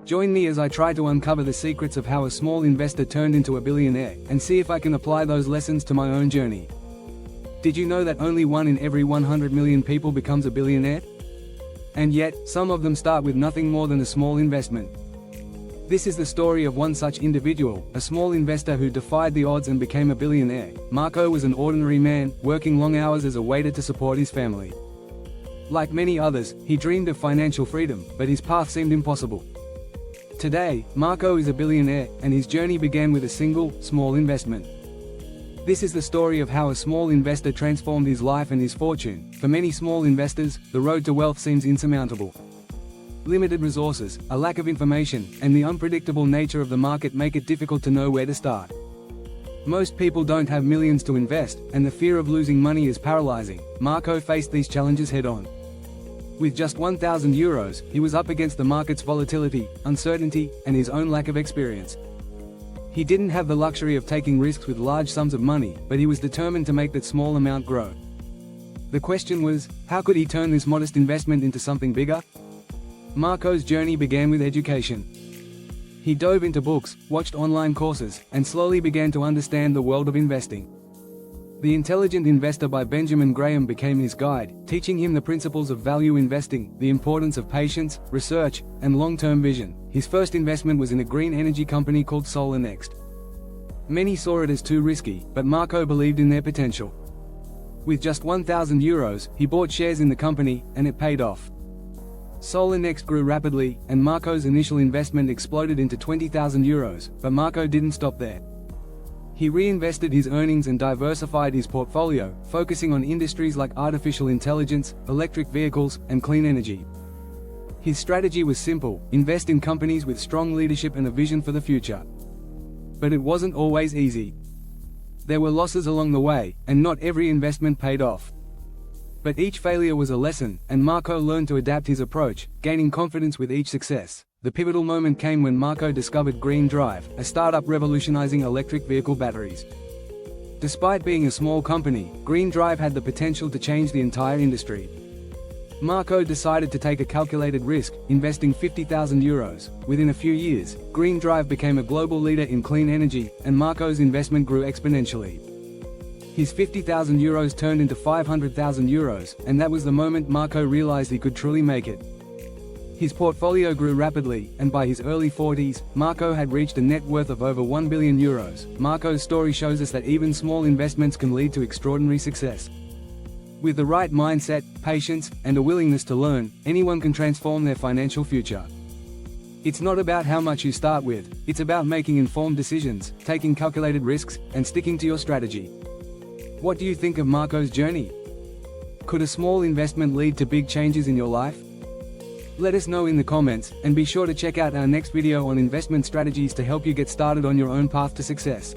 Join me as I try to uncover the secrets of how a small investor turned into a billionaire, and see if I can apply those lessons to my own journey. Did you know that only 1 in every 100 million people becomes a billionaire? And yet, some of them start with nothing more than a small investment. This is the story of one such individual, a small investor who defied the odds and became a billionaire. Marco was an ordinary man, working long hours as a waiter to support his family. Like many others, he dreamed of financial freedom, but his path seemed impossible. Today, Marco is a billionaire, and his journey began with a single, small investment. This is the story of how a small investor transformed his life and his fortune. For many small investors, the road to wealth seems insurmountable. Limited resources, a lack of information, and the unpredictable nature of the market make it difficult to know where to start. Most people don't have millions to invest, and the fear of losing money is paralyzing. Marco faced these challenges head-on. With just €1,000, he was up against the market's volatility, uncertainty, and his own lack of experience. He didn't have the luxury of taking risks with large sums of money, but he was determined to make that small amount grow. The question was, how could he turn this modest investment into something bigger? Marco's journey began with education. He dove into books, watched online courses, and slowly began to understand the world of investing. The Intelligent Investor by Benjamin Graham became his guide, teaching him the principles of value investing, the importance of patience, research, and long-term vision. His first investment was in a green energy company called Solar Next. Many saw it as too risky, but Marco believed in their potential. With just €1,000, he bought shares in the company, and it paid off. Solar Next grew rapidly, and Marco's initial investment exploded into €20,000, but Marco didn't stop there. He reinvested his earnings and diversified his portfolio, focusing on industries like artificial intelligence, electric vehicles, and clean energy. His strategy was simple: invest in companies with strong leadership and a vision for the future. But it wasn't always easy. There were losses along the way, and not every investment paid off. But each failure was a lesson, and Marco learned to adapt his approach, gaining confidence with each success. The pivotal moment came when Marco discovered Green Drive, a startup revolutionizing electric vehicle batteries. Despite being a small company, Green Drive had the potential to change the entire industry. Marco decided to take a calculated risk, investing €50,000. Within a few years, Green Drive became a global leader in clean energy, and Marco's investment grew exponentially. His €50,000 turned into €500,000, and that was the moment Marco realized he could truly make it. His portfolio grew rapidly, and by his early 40s, Marco had reached a net worth of over €1 billion. Marco's story shows us that even small investments can lead to extraordinary success. With the right mindset, patience, and a willingness to learn, anyone can transform their financial future. It's not about how much you start with, it's about making informed decisions, taking calculated risks, and sticking to your strategy. What do you think of Marco's journey? Could a small investment lead to big changes in your life? Let us know in the comments, and be sure to check out our next video on investment strategies to help you get started on your own path to success.